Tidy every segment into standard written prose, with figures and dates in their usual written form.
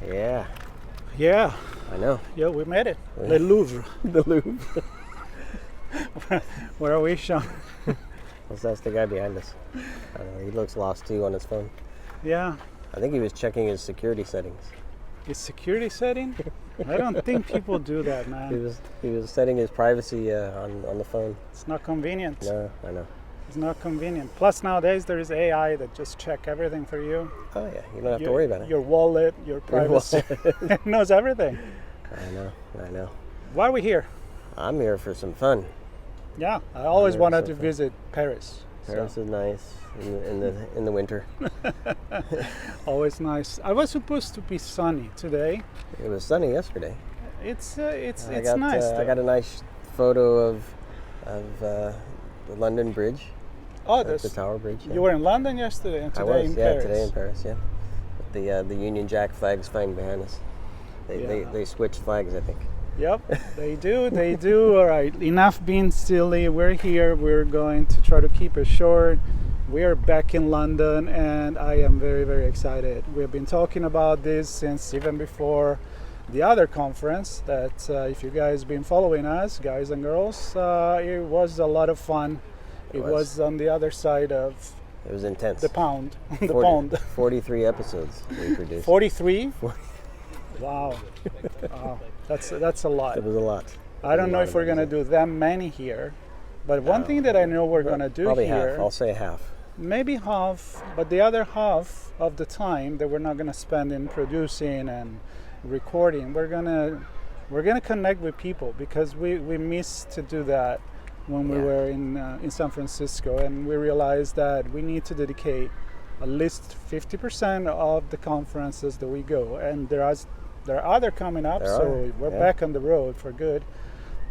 Yeah, Yeah, I know. yeah, we made it. The Louvre. The Louvre. Where are we, Sean? That's the guy behind us. I don't know, he looks lost too on his phone. Yeah, I think he was checking his security settings. his security setting? I don't think people do that, He man. was setting his privacy on the phone. It's not convenient. No, I know. It's not convenient. Plus nowadays there is AI that just check everything for you. Oh yeah, you don't have to worry about it. Your wallet, your privacy. It knows everything. I know. Why are we here? I'm here for some fun. Yeah, I always Yeah, wanted so to fun. visit Paris. Paris is nice in the winter. Always nice. I was supposed to be sunny today. It was sunny yesterday. It's I got, nice. I got a nice photo of the London Bridge. Oh, The Tower Bridge. Yeah. you were in London yesterday and I today was, in yeah, Paris. today in Paris, yeah. With the Union Jack flags flying behind us. They switched flags, I think. Yep, they do. All right, enough being silly. We're here. We're going to try to keep it short. We're back in London, and I am very, very excited. We've been talking about this since even before the other conference. That if you guys been following us, guys and girls, it was a lot of fun. It was on the other side of It was intense. the pound. The 40 pond. 43 episodes we produced. 43. Wow. Wow. That's a lot. It was a lot. I don't know if we're gonna do that many here, but one thing that I know we're gonna do Probably here, half. I'll say half. maybe half, but the other half of the time that we're not gonna spend in producing and recording, we're gonna connect with people because we missed to do that when we Yeah. were in San Francisco, and we realized that we need to dedicate at least 50% of the conferences that we go, and there are other coming up, we're back on the road for good,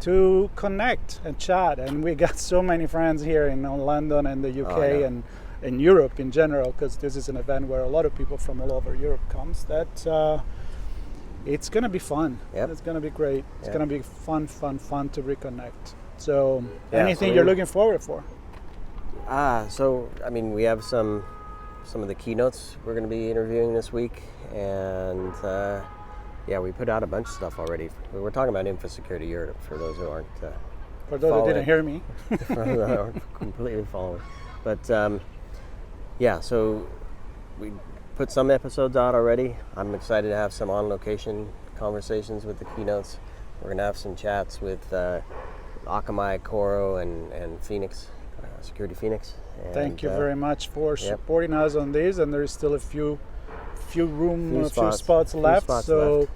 to connect and chat. And we got so many friends here in London and the UK and in Europe in general, because this is an event where a lot of people from all over Europe comes, that it's going to be fun. Yep. It's going to be great. It's Yep. going to be fun to reconnect. So Yeah, anything so you're looking forward for? So I mean, we have some of the keynotes we're going to be interviewing this week, and we put out a bunch of stuff already. We were talking about Infosecurity Europe for those who aren't For those who didn't hear me. for those who aren't completely following. But so we put some episodes out already. I'm excited to have some on-location conversations with the keynotes. We're going to have some chats with Akamai, Coro, and Phoenix, Security Phoenix. And, Thank you very much for supporting us on this, and there is still a few spots left, so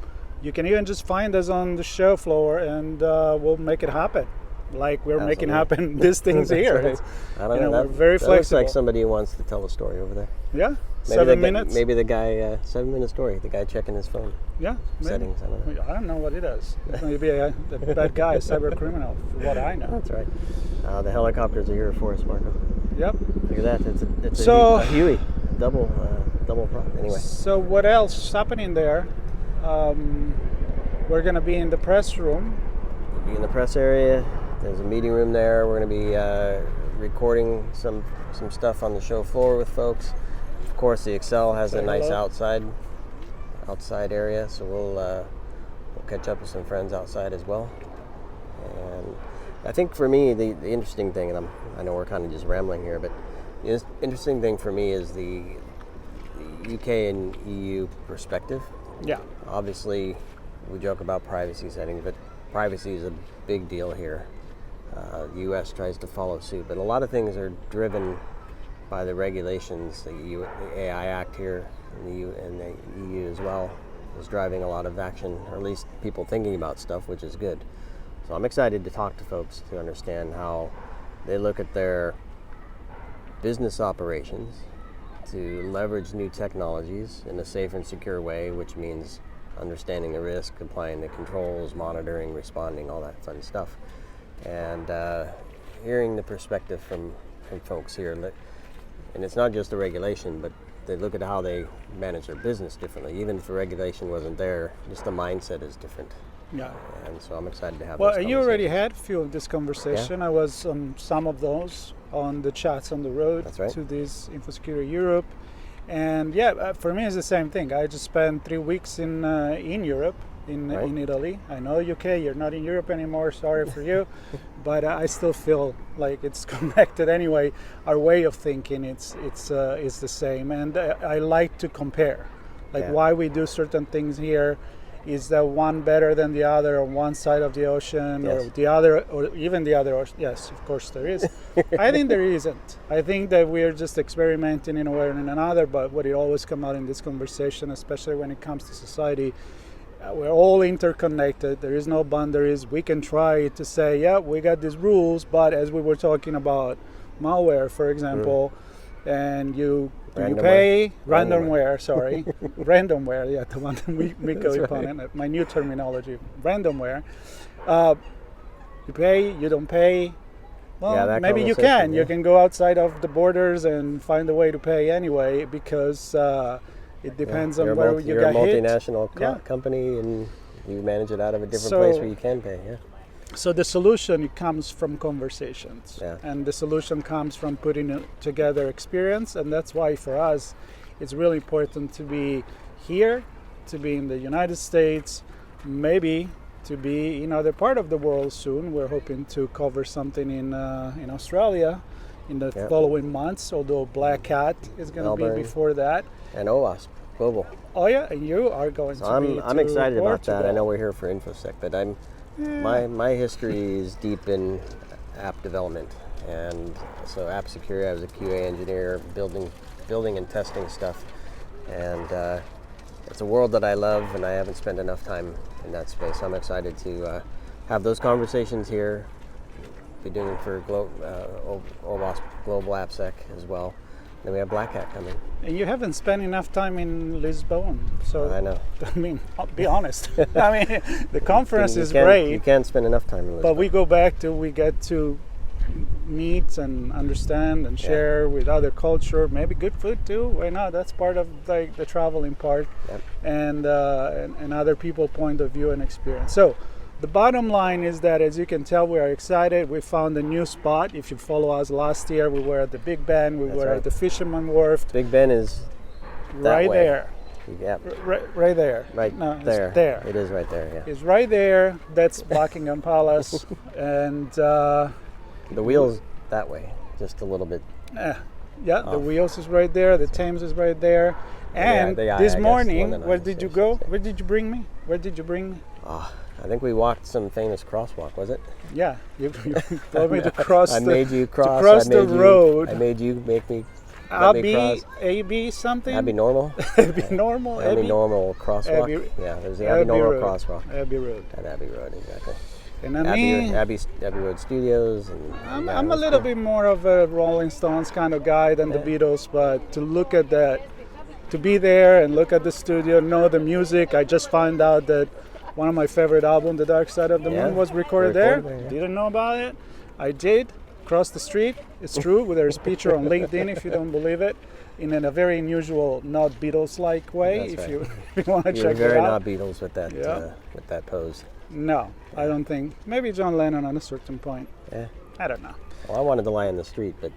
you can even just find us on the show floor, and we'll make it happen. Like we're making happen these things here. Right. I don't know. We're very that flexible. looks like somebody who wants to tell a story over there. Yeah, Maybe 7 minutes. Maybe the guy 7-minute story. The guy checking his phone Yeah, maybe. settings. I don't know. what he does. Maybe a bad guy, a cyber criminal, for what I know. That's right. The helicopters are here for us, Marco. Yep. Look at that. It's So- a Huey. Double prop. Anyway. So what else is happening there? We're gonna be in the press room. Be in the press area. There's a meeting room there. We're going to be recording some stuff on the show floor with folks. Of course, the Excel has a nice outside area, so we'll catch up with some friends outside as well. And I think for me, the interesting thing, and I know we're kind of just rambling here, but the interesting thing for me is the UK and EU perspective. Yeah. Obviously, we joke about privacy settings, but privacy is a big deal here. The U.S. tries to follow suit, but a lot of things are driven by the regulations. The AI Act here in the EU as well is driving a lot of action, or at least people thinking about stuff, which is good. So I'm excited to talk to folks to understand how they look at their business operations to leverage new technologies in a safe and secure way, which means understanding the risk, applying the controls, monitoring, responding, all that fun stuff. And hearing the perspective from folks here. And it's not just the regulation, but they look at how they manage their business differently. Even if the regulation wasn't there, just the mindset is different. Yeah. And so I'm excited to have Well, those you already conversations. had a few of this conversation. I was on some of those on the chats on the road That's right. to this Infosecurity Europe. And for me it's the same thing. I just spent 3 weeks in Europe, in Italy. I know UK, you're not in Europe anymore, sorry for you, but I still feel like it's connected anyway. Our way of thinking is the same, and I like to compare, like why we do certain things here. Is that one better than the other on one side of the ocean, or the other, or even the other ocean? Yes, of course there is. I think there isn't. I think that we're just experimenting in a way or in another, but what it always comes out in this conversation, especially when it comes to society, we're all interconnected. There is no boundaries. We can try to say, yeah, we got these rules, but as we were talking about malware, for example, and you pay randomware, sorry, randomware, the one that we go upon it, my new terminology, randomware. You pay, you don't pay. Well, maybe you can. You can go outside of the borders and find a way to pay anyway, because it depends on where you got hit. You're a multinational company, and you manage it out of a different place where you can pay. So the solution comes from conversations, and the solution comes from putting together experience, and that's why for us it's really important to be here, to be in the United States, maybe to be in other part of the world soon. We're hoping to cover something in Australia in the following months, although Black Hat is going to be before that. And OWASP Global. Oh yeah, and you are going to be I'm excited about that. I know we're here for Infosec, but my history is deep in app development, and so app security. I was a QA engineer, building and testing stuff, and it's a world that I love, and I haven't spent enough time in that space. I'm excited to have those conversations here. Be doing it for OWASP Global AppSec as well. Then we have Black Hat coming. And you haven't spent enough time in Lisbon, so I know. I mean, I'll be honest. I mean, the conference is great. You can't spend enough time in Lisbon. But we get to meet and understand and share with other culture, maybe good food too. Why not? That's part of like the traveling part, and other people's point of view and experience. So the bottom line is that, as you can tell, we are excited. We found a new spot. If you follow us last year, we were at the Big Ben. We were at the Fisherman Wharf. Big Ben is right there. Yep. Right there. Right there. It's there. It is right there, yeah. It's right there. That's Buckingham Palace. And the wheel's that way, just a little bit. The wheels is right there. The Thames is right there. And this morning, where did you go? Where did you bring me? Where did you bring me? I think we walked some famous crosswalk, was it? Yeah, you told me to cross. I made you cross. To cross the road. I made you make me. AB something? Abbey Normal? Abbey Normal? Abbey Normal crosswalk. There's the Abbey Normal crosswalk. Abbey Road. At Abbey Road, exactly. And Abbey Road Studios. And I'm a little bit more of a Rolling Stones kind of guy than the Beatles, but to look at that, to be there and look at the studio, know the music. I just found out that one of my favorite albums, The Dark Side of the Moon, was recorded there. Didn't know about it. I did. Across the street. It's true. There's a picture on LinkedIn if you don't believe it, in a very unusual, not Beatles-like way. If you want to check it out. You're very not Beatles with that pose. No, I don't think. Maybe John Lennon at a certain point. Yeah. I don't know. Well, I wanted to lie in the street, but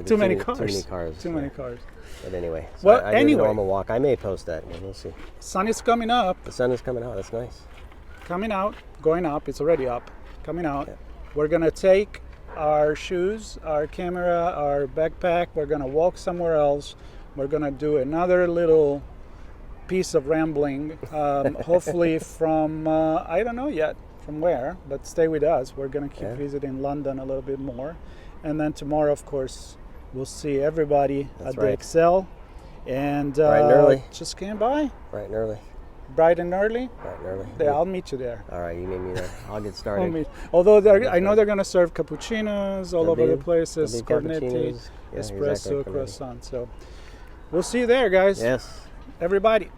too many cars. Too many cars. But anyway, so I do a normal walk. I may post that. We'll see. Sun is coming up. The sun is coming out. That's nice. Coming out, going up. It's already up. Coming out. Yeah. We're gonna take our shoes, our camera, our backpack. We're gonna walk somewhere else. We're gonna do another little piece of rambling. Hopefully from I don't know yet from where, but stay with us. We're gonna keep visiting London a little bit more, and then tomorrow, of course, we'll see everybody at the Excel, and bright and early. Just came by. Bright and early. Bright and early? Bright and early. Yeah, I'll meet you there. All right, you meet me there. I'll get started. Although I know they're going to serve cappuccinos all over the places, cornetti, espresso, croissant. So we'll see you there, guys. Yes. Everybody,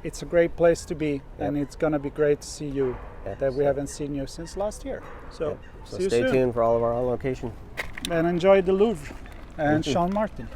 it's a great place to be, and it's going to be great to see you. That we haven't seen you since last year. So, stay tuned for all of our on location. And enjoy the Louvre and Sean Martin.